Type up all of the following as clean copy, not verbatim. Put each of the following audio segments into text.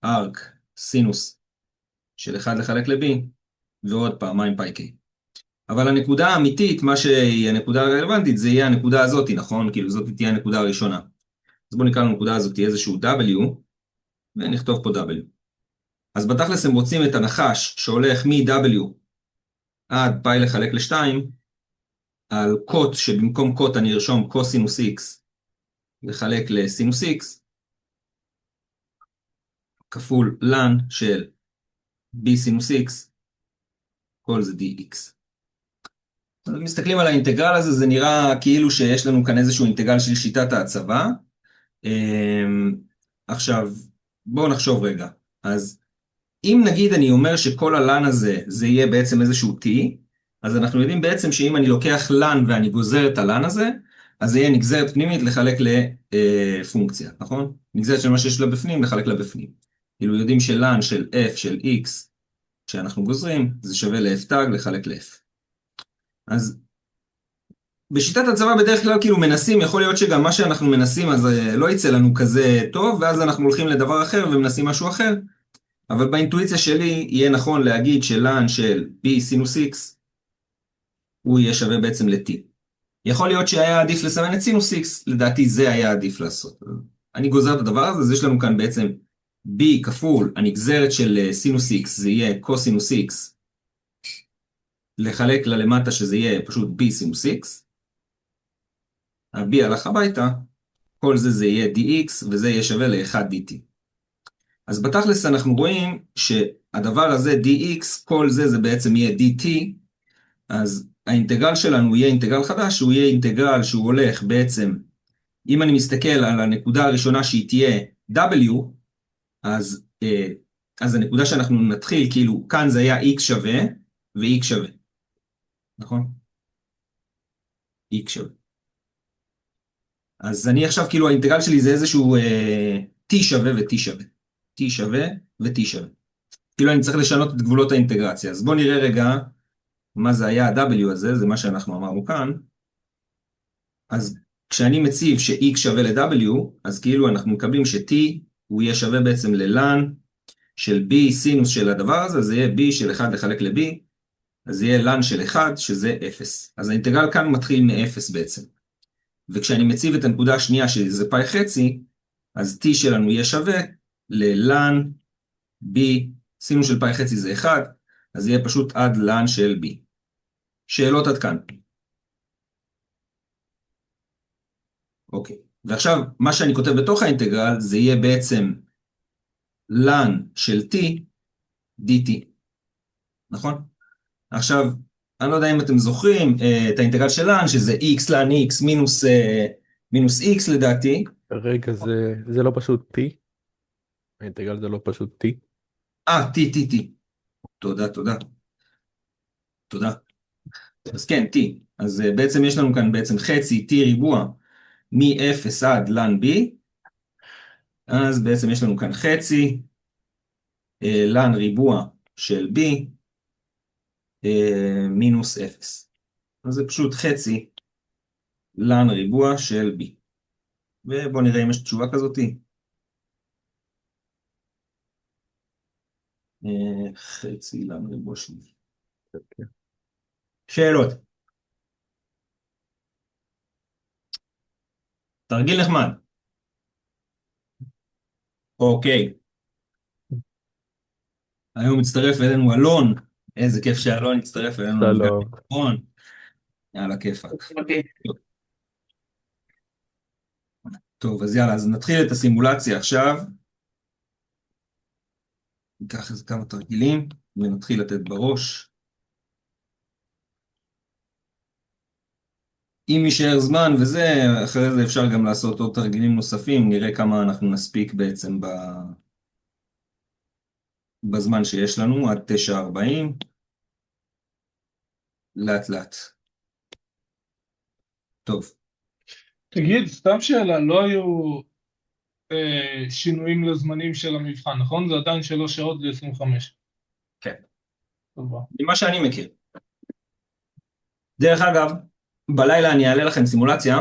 ארק סינוס של 1 לחלק ל-b, ועוד פעמיים פאי k. אבל הנקודה האמיתית, מה שהיא הנקודה הרלוונטית, זה יהיה הנקודה הזאת, נכון? כאילו זאת תהיה הנקודה הראשונה. אז בואו נקרא לנקודה הזאת איזשהו w, ונכתוב פה w. אז בתכלס הם רוצים את הנחש שהולך מ-w עד פאי לחלק ל-2, על קוט שבמקום קוט אני ארשום קוסינוס x לחלק לסינוס x, כפול לן של b סינוס x, כל זה dx. אז מסתכלים על האינטגרל הזה, זה נראה כאילו שיש לנו כאן איזשהו אינטגרל של שיטת ההצבה. עכשיו, בואו נחשוב רגע. אז אם נגיד אני אומר שכל הלן הזה, זה יהיה בעצם איזשהו t, אז אנחנו יודעים בעצם שאם אני לוקח לן ואני גוזר את הלן הזה, אז זה יהיה נגזרת פנימית לחלק לפונקציה, נכון? נגזרת של מה שיש לה בפנים לחלק לה בפנים. כאילו יודעים שלן של f של x, שאנחנו גוזרים, זה שווה ל-f תג לחלק ל-f. אז בשיטת הצבא בדרך כלל כאילו מנסים, יכול להיות שגם מה שאנחנו מנסים אז לא יצא לנו כזה טוב, ואז אנחנו הולכים לדבר אחר ומנסים משהו אחר, אבל באינטואיציה שלי יהיה נכון להגיד שלן של b סינוס x, הוא יהיה שווה בעצם ל-t. יכול להיות שהיה עדיף לסמן את סינוס x, לדעתי זה היה עדיף לעשות. אני גוזר את הדבר הזה, אז יש לנו כאן בעצם b כפול הנגזרת של סינוס x, זה יהיה קוסינוס x, לחלק ללמטה שזה יהיה פשוט b סינוס x, ה-b הלך הביתה, כל זה יהיה dx, וזה יהיה שווה ל-1 dt. אז בתכלס אנחנו רואים שהדבר הזה dx, כל זה בעצם יהיה dt, אז האינטגרל שלנו יהיה אינטגרל חדש, הוא יהיה אינטגרל שהוא הולך בעצם, אם אני מסתכל על הנקודה הראשונה שהיא תהיה w, אז הנקודה שאנחנו נתחיל, כאילו כאן זה היה x שווה, ו-x שווה, נכון? x שווה. אז אני עכשיו, כאילו האינטגרל שלי זה איזשהו t שווה ו-t שווה. t שווה ו-t שווה. כאילו אני צריך לשנות את גבולות האינטגרציה. אז בואו נראה רגע מה זה היה ה-w הזה, זה מה שאנחנו אמרנו כאן. אז כשאני מציב ש-x שווה ל-w, אז כאילו אנחנו מקבלים ש-t הוא יהיה שווה בעצם ללן של b סינוס של הדבר הזה, זה יהיה b של 1 לחלק ל-b, אז זה יהיה לן של 1 שזה 0. אז האינטגרל כאן מתחיל מ-0 בעצם. וכשאני מציב את הנקודה השנייה שזה פאי חצי, אז t שלנו יהיה שווה ללן b, סינוס של פאי חצי זה 1, אז יהיה פשוט עד לן של b. שאלות עד כאן. אוקיי, ועכשיו מה שאני כותב בתוך האינטגרל זה יהיה בעצם לן של t dt, נכון? עכשיו, אני לא יודע אם אתם זוכרים את האינטגרל של לן, שזה x לן x מינוס x לדעתי. רגע, זה לא פשוט t? האינטגרל זה לא פשוט t? t. תודה. אז כן, t. אז בעצם יש לנו כאן בעצם חצי t ריבוע מ-0 עד לן b. אז בעצם יש לנו כאן חצי לן ריבוע של b מינוס 0. אז זה פשוט חצי לן ריבוע של b. ובואו נראה אם יש תשובה כזאת. חצי לן ריבוע של b. שאלות. תרגיל נחמד. אוקיי. היום מצטרף אלינו אלון. איזה כיף שאלון מצטרף אלינו. שלום. נכון. יאללה, כיפק. טוב, אז יאללה, אז נתחיל את הסימולציה עכשיו. ניקח איזה כמה תרגילים, ונתחיל לתת בראש. אם יישאר זמן וזה, אחרי זה אפשר גם לעשות עוד תרגילים נוספים, נראה כמה אנחנו נספיק בעצם בזמן שיש לנו, עד 9:40. לאט לאט. טוב. תגיד, סתם שאלה, לא היו שינויים לזמנים של המבחן, נכון? זה עדיין 3 שעות ל-25. כן. טובה. ממה שאני מכיר. דרך אגב, בלילה אני אעלה לכם סימולציה.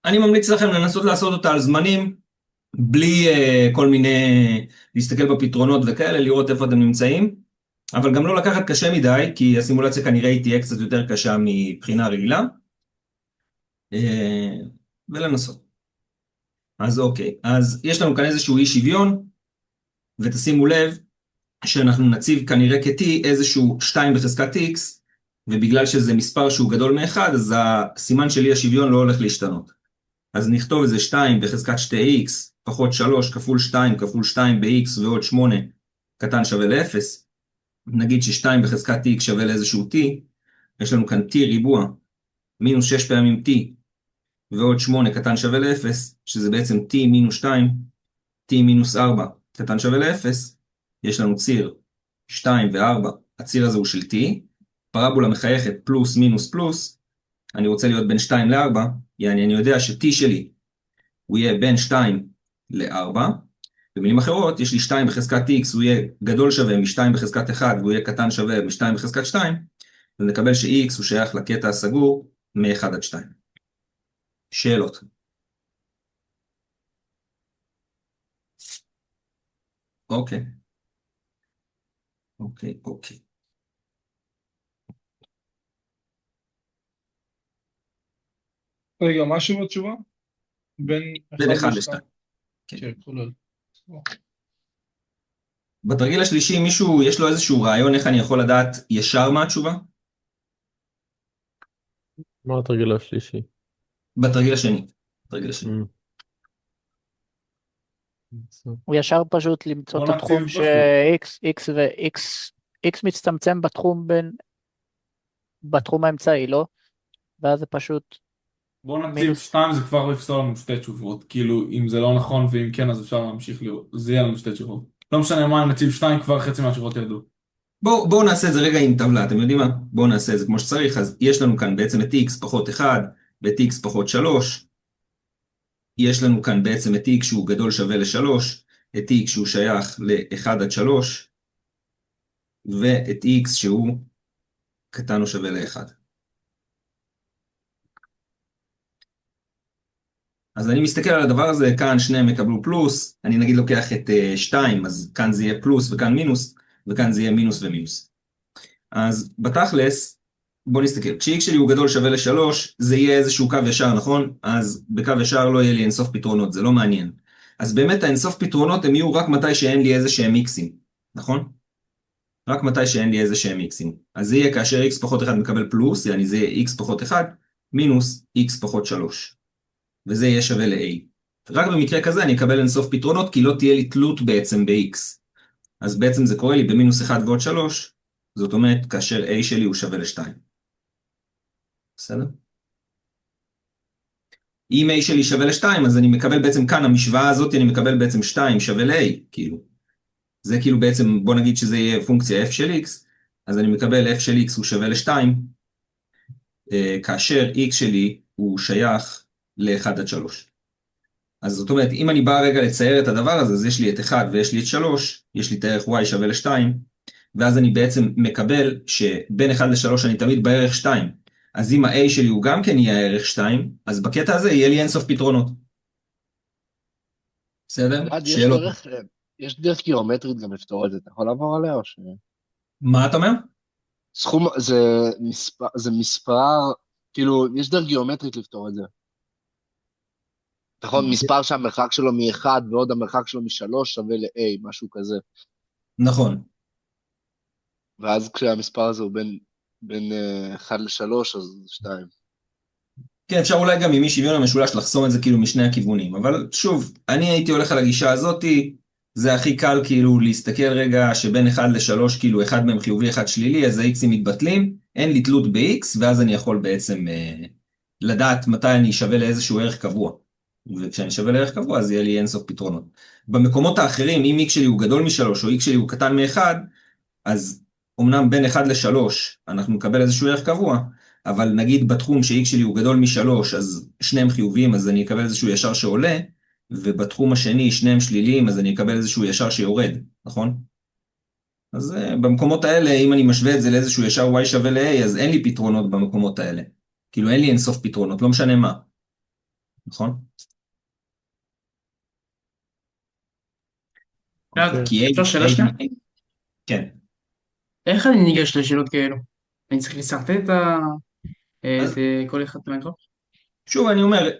אני ממליץ לכם לנסות לעשות אותה על זמנים בלי כל מיני, להסתכל בפתרונות וכאלה, לראות איפה אתם נמצאים, אבל גם לא לקחת קשה מדי, כי הסימולציה כנראה היא תהיה קצת יותר קשה מבחינה רגילה, ולנסות. אז אוקיי, אז יש לנו כאן איזשהו אי שוויון, ותשימו לב שאנחנו נציב כנראה כ-t איזשהו 2 בחזקת x, ובגלל שזה מספר שהוא גדול מ-1, אז הסימן של אי השוויון לא הולך להשתנות. אז נכתוב איזה 2 בחזקת 2x, פחות 3 כפול 2 כפול 2 ב-x ועוד 8 קטן שווה ל-0. נגיד ש2 בחזקת t שווה לאיזשהו t, יש לנו כאן t ריבוע, מינוס 6 פעמים t, ועוד 8 קטן שווה ל-0, שזה בעצם t מינוס 2, t מינוס 4 קטן שווה ל-0, יש לנו ציר 2 ו-4, הציר הזה הוא של t, פרבולה מחייכת פלוס מינוס פלוס, אני רוצה להיות בין 2 ל-4, יעני אני יודע ש-t שלי הוא יהיה בין 2 ל-4, במילים אחרות, יש לי 2 בחזקת x, הוא יהיה גדול שווה מ-2 בחזקת 1, והוא יהיה קטן שווה מ-2 בחזקת 2, ונקבל ש-x הוא שייך לקטע הסגור מ-1 עד 2. שאלות. אוקיי. אוקיי. רגע, מה שוב התשובה? בין בין 1 ל-2. ל-2. כן. כן, כולל. בתרגיל השלישי, מישהו יש לו איזשהו רעיון איך אני יכול לדעת ישר מה התשובה? מה התרגיל השלישי? בתרגיל השני. בתרגיל השני. הוא ישר פשוט למצוא את בוא התחום נציב ש-x מצטמצם בתחום האמצעי, לא? ואז זה פשוט בוא נציב מינוס. 2, זה כבר יפסול לנו שתי תשובות, כאילו אם זה לא נכון ואם כן אז אפשר להמשיך לראות, זה יהיה לנו שתי תשובות. לא משנה מה, אם נציב 2 כבר חצי מהתשובות ידעו. בואו נעשה את זה רגע עם טבלה, אתם יודעים מה? בואו נעשה את זה כמו שצריך, אז יש לנו כאן בעצם את x פחות 1 ואת x פחות 3, יש לנו כאן בעצם את x שהוא גדול שווה ל-3, את x שהוא שייך ל-1 עד 3, ואת x שהוא קטן או שווה ל-1. אז אני מסתכל על הדבר הזה, כאן שניהם יקבלו פלוס, אני נגיד לוקח את 2, אז כאן זה יהיה פלוס וכאן מינוס, וכאן זה יהיה מינוס ומינוס. אז בתכלס, בוא נסתכל, כש-x שלי הוא גדול שווה ל-3, זה יהיה איזשהו קו ישר, נכון? אז בקו ישר לא יהיה לי אינסוף פתרונות, זה לא מעניין. אז באמת האינסוף פתרונות הם יהיו רק מתי שאין לי איזה שהם x'ים, נכון? רק מתי שאין לי איזה שהם x'ים. אז זה יהיה כאשר x פחות 1 מקבל פלוס, יעני זה יהיה x פחות 1, מינוס x פחות 3. וזה יהיה שווה ל-a. רק במקרה כזה אני אקבל אינסוף פתרונות, כי לא תהיה לי תלות בעצם ב-x. אז בעצם זה קורה לי במינוס 1 ועוד 3, זאת אומרת כאשר a שלי הוא שווה ל-2. בסדר? אם a שלי שווה ל-2, אז אני מקבל בעצם כאן, המשוואה הזאת, אני מקבל בעצם 2 שווה ל-a, כאילו. זה כאילו בעצם, בוא נגיד שזה יהיה פונקציה f של x, אז אני מקבל f של x הוא שווה ל-2, כאשר x שלי הוא שייך ל-1 עד 3. אז זאת אומרת, אם אני בא רגע לצייר את הדבר הזה, אז יש לי את 1 ויש לי את 3, יש לי את הערך y שווה ל-2, ואז אני בעצם מקבל שבין 1 ל-3 אני תמיד בערך 2. אז אם ה-a שלי הוא גם כן יהיה הערך 2, אז בקטע הזה יהיה לי אינסוף פתרונות. בסדר? שאלות. יש דרך גיאומטרית גם לפתור את זה, אתה יכול לעבור עליה או ש... מה אתה אומר? סכום, זה מספר, כאילו, יש דרך גיאומטרית לפתור את זה. נכון, מספר שהמרחק שלו מ-1 ועוד המרחק שלו מ-3 שווה ל-a, משהו כזה. נכון. ואז כשהמספר הזה הוא בין 1 ל-3, אז 2. כן, אפשר אולי גם עם אי שוויון המשולש לחסום את זה כאילו משני הכיוונים, אבל שוב, אני הייתי הולך על הגישה הזאת, זה הכי קל כאילו להסתכל רגע שבין 1 ל-3 כאילו אחד מהם חיובי אחד שלילי, אז ה-x'ים מתבטלים, אין לי תלות ב-x, ואז אני יכול בעצם לדעת מתי אני שווה לאיזשהו ערך קבוע. וכשאני שווה לערך קבוע, אז יהיה לי אינסוף פתרונות. במקומות האחרים, אם x שלי הוא גדול מ-3 או x שלי הוא קטן מ-1, אז אמנם בין 1 ל-3 אנחנו נקבל איזשהו ערך קבוע, אבל נגיד בתחום ש-x שלי הוא גדול מ-3, אז שניהם חיוביים, אז אני אקבל איזשהו ישר שעולה, ובתחום השני שניהם שליליים, אז אני אקבל איזשהו ישר שיורד, נכון? אז במקומות האלה, אם אני משווה את זה לאיזשהו ישר y שווה ל-a, אז אין לי פתרונות במקומות האלה. כאילו אין לי אינסוף פתרונות, לא משנה מה. נכון? אוקיי. כי A, אפשר שאלה שנייה? כן. איך אני ניגש לשאלות כאלו? אני צריך לשרטט את אז כל אחד מהקרוב? שוב אני אומר,